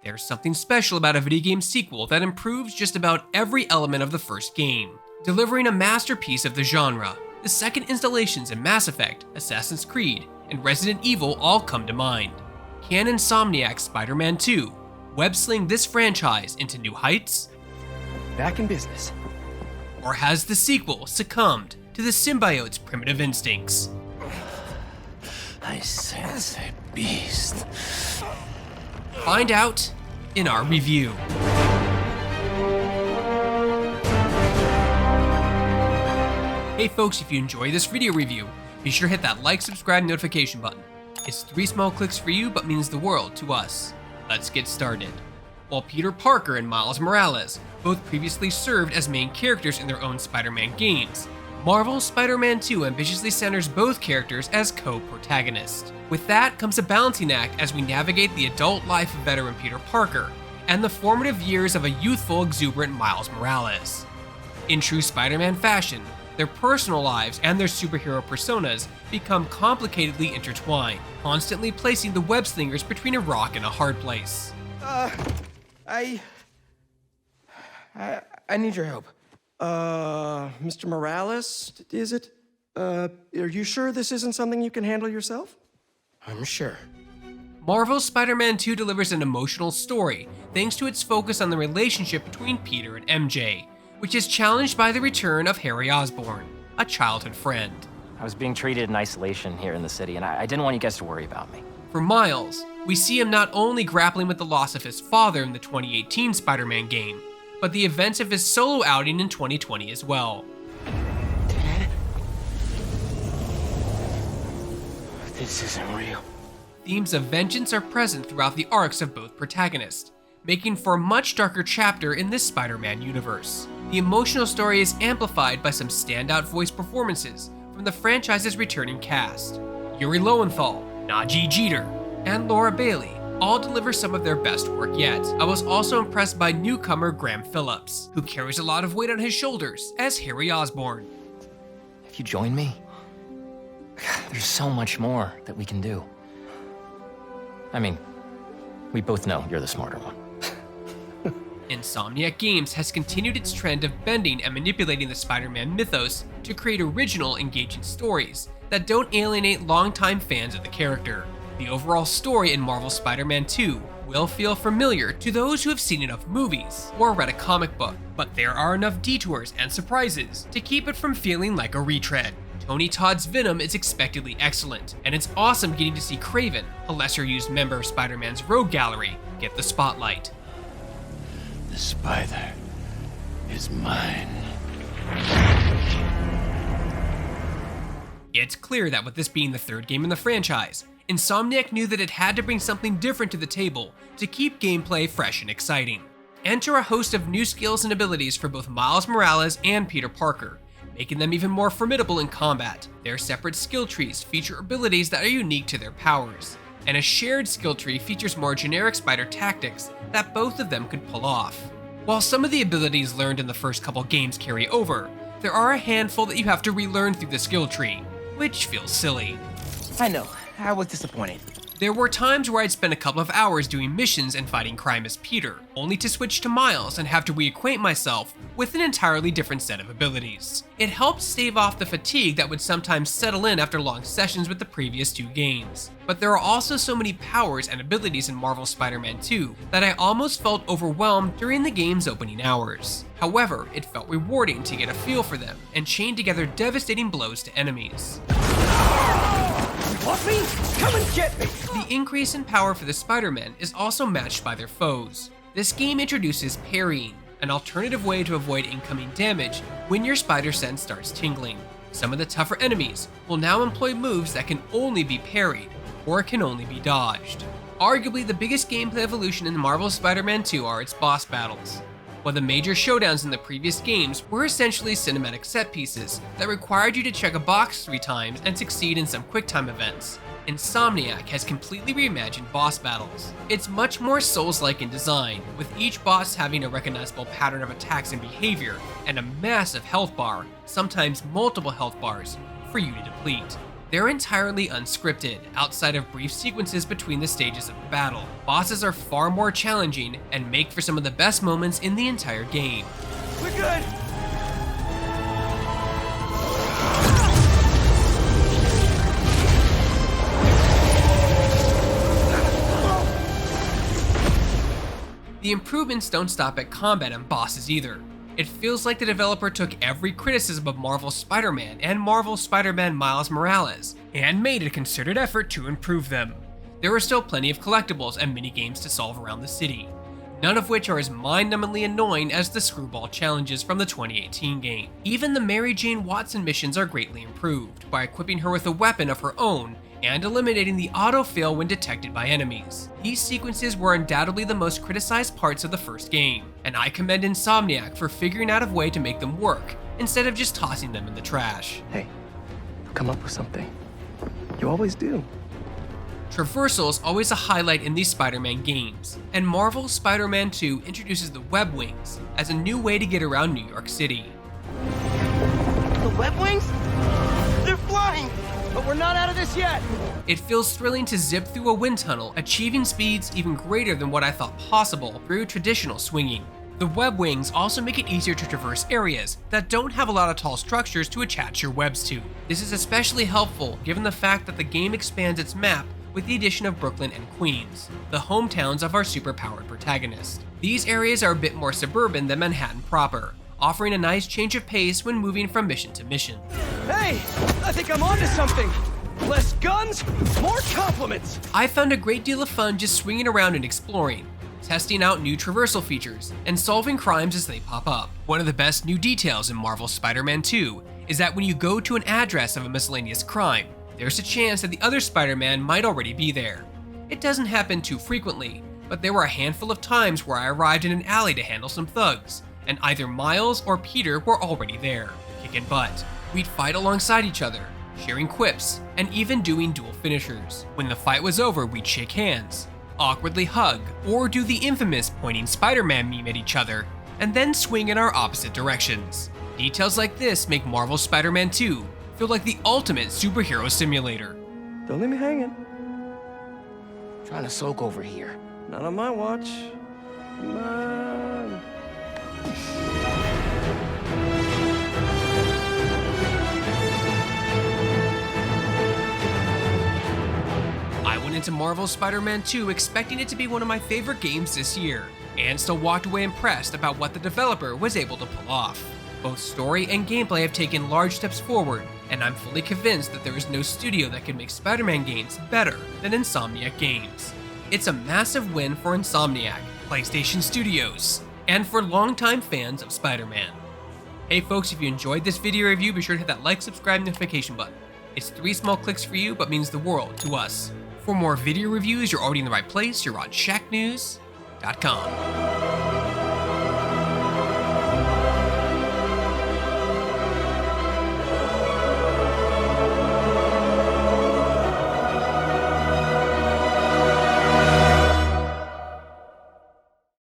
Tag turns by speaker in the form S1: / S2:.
S1: There's something special about a video game sequel that improves just about every element of the first game, delivering a masterpiece of the genre. The second installations in Mass Effect, Assassin's Creed, and Resident Evil all come to mind. Can Insomniac's Spider-Man 2 web-sling this franchise into new heights?
S2: Back in business.
S1: Or has the sequel succumbed to the symbiote's primitive instincts?
S3: I sense a beast.
S1: Find out in our review. Hey folks, if you enjoy this video review, be sure to hit that like, subscribe, and notification button. It's 3 small clicks for you, but means the world to us. Let's get started. While Peter Parker and Miles Morales both previously served as main characters in their own Spider-Man games, Marvel's Spider-Man 2 ambitiously centers both characters as co-protagonists. With that comes a balancing act as we navigate the adult life of veteran Peter Parker and the formative years of a youthful, exuberant Miles Morales. In true Spider-Man fashion, their personal lives and their superhero personas become complicatedly intertwined, constantly placing the web-slingers between a rock and a hard place.
S2: I need your help. Mr. Morales, is it? Are you sure this isn't something you can handle yourself? I'm sure.
S1: Marvel's Spider-Man 2 delivers an emotional story thanks to its focus on the relationship between Peter and MJ, which is challenged by the return of Harry Osborn, a childhood friend.
S3: I was being treated in isolation here in the city, and I didn't want you guys to worry about me.
S1: For Miles, we see him not only grappling with the loss of his father in the 2018 Spider-Man game, but the events of his solo outing in 2020 as well.
S3: Dad? This isn't real.
S1: Themes of vengeance are present throughout the arcs of both protagonists, making for a much darker chapter in this Spider-Man universe. The emotional story is amplified by some standout voice performances from the franchise's returning cast. Yuri Lowenthal, Najee Jeter, and Laura Bailey all deliver some of their best work yet. I was also impressed by newcomer Graham Phillips, who carries a lot of weight on his shoulders as Harry Osborn.
S3: If you join me, there's so much more that we can do. I mean, we both know you're the smarter one.
S1: Insomniac Games has continued its trend of bending and manipulating the Spider-Man mythos to create original, engaging stories that don't alienate longtime fans of the character. The overall story in Marvel's Spider-Man 2 will feel familiar to those who have seen enough movies or read a comic book, but there are enough detours and surprises to keep it from feeling like a retread. Tony Todd's Venom is expectedly excellent, and it's awesome getting to see Kraven, a lesser-used member of Spider-Man's Rogue Gallery, get the spotlight.
S4: The spider is mine.
S1: It's clear that with this being the third game in the franchise, Insomniac knew that it had to bring something different to the table to keep gameplay fresh and exciting. Enter a host of new skills and abilities for both Miles Morales and Peter Parker, making them even more formidable in combat. Their separate skill trees feature abilities that are unique to their powers, and a shared skill tree features more generic spider tactics that both of them could pull off. While some of the abilities learned in the first couple games carry over, there are a handful that you have to relearn through the skill tree, which feels silly.
S2: I know. I was disappointed.
S1: There were times where I'd spend a couple of hours doing missions and fighting crime as Peter, only to switch to Miles and have to reacquaint myself with an entirely different set of abilities. It helped stave off the fatigue that would sometimes settle in after long sessions with the previous 2 games. But there are also so many powers and abilities in Marvel's Spider-Man 2 that I almost felt overwhelmed during the game's opening hours. However, it felt rewarding to get a feel for them and chain together devastating blows to enemies.
S2: Want me? Come and get me!
S1: The increase in power for the Spider-Men is also matched by their foes. This game introduces parrying, an alternative way to avoid incoming damage when your spider sense starts tingling. Some of the tougher enemies will now employ moves that can only be parried, or can only be dodged. Arguably the biggest gameplay evolution in Marvel's Spider-Man 2 are its boss battles. While the major showdowns in the previous games were essentially cinematic set pieces that required you to check a box 3 times and succeed in some QuickTime events, Insomniac has completely reimagined boss battles. It's much more Souls-like in design, with each boss having a recognizable pattern of attacks and behavior, and a massive health bar, sometimes multiple health bars, for you to deplete. They're entirely unscripted, outside of brief sequences between the stages of the battle. Bosses are far more challenging and make for some of the best moments in the entire game.
S2: We're good!
S1: The improvements don't stop at combat and bosses either. It feels like the developer took every criticism of Marvel's Spider-Man and Marvel's Spider-Man Miles Morales and made a concerted effort to improve them. There are still plenty of collectibles and mini-games to solve around the city, none of which are as mind-numbingly annoying as the screwball challenges from the 2018 game. Even the Mary Jane Watson missions are greatly improved by equipping her with a weapon of her own and eliminating the auto-fail when detected by enemies. These sequences were undoubtedly the most criticized parts of the first game, and I commend Insomniac for figuring out a way to make them work, instead of just tossing them in the trash.
S2: Hey, come up with something. You always do.
S1: Traversal is always a highlight in these Spider-Man games, and Marvel's Spider-Man 2 introduces the web wings as a new way to get around New York City.
S2: The web wings? They're flying! But we're not out of this yet!
S1: It feels thrilling to zip through a wind tunnel, achieving speeds even greater than what I thought possible through traditional swinging. The web wings also make it easier to traverse areas that don't have a lot of tall structures to attach your webs to. This is especially helpful given the fact that the game expands its map with the addition of Brooklyn and Queens, the hometowns of our superpowered protagonist. These areas are a bit more suburban than Manhattan proper, offering a nice change of pace when moving from mission to mission.
S2: Hey! I think I'm onto something! Less guns, more compliments!
S1: I found a great deal of fun just swinging around and exploring, testing out new traversal features, and solving crimes as they pop up. One of the best new details in Marvel's Spider-Man 2 is that when you go to an address of a miscellaneous crime, there's a chance that the other Spider-Man might already be there. It doesn't happen too frequently, but there were a handful of times where I arrived in an alley to handle some thugs, and either Miles or Peter were already there, kicking butt. We'd fight alongside each other, sharing quips, and even doing dual finishers. When the fight was over, we'd shake hands, awkwardly hug, or do the infamous pointing Spider-Man meme at each other, and then swing in our opposite directions. Details like this make Marvel's Spider-Man 2 feel like the ultimate superhero simulator.
S2: Don't leave me hanging.
S3: Trying to soak over here.
S2: Not on my watch. Come on.
S1: I went into Marvel's Spider-Man 2 expecting it to be one of my favorite games this year, and still walked away impressed about what the developer was able to pull off. Both story and gameplay have taken large steps forward, and I'm fully convinced that there is no studio that can make Spider-Man games better than Insomniac Games. It's a massive win for Insomniac, PlayStation Studios, and for longtime fans of Spider-Man. Hey folks, if you enjoyed this video review, be sure to hit that like, subscribe, notification button. It's 3 small clicks for you, but means the world to us. For more video reviews, you're already in the right place. You're on Shacknews.com.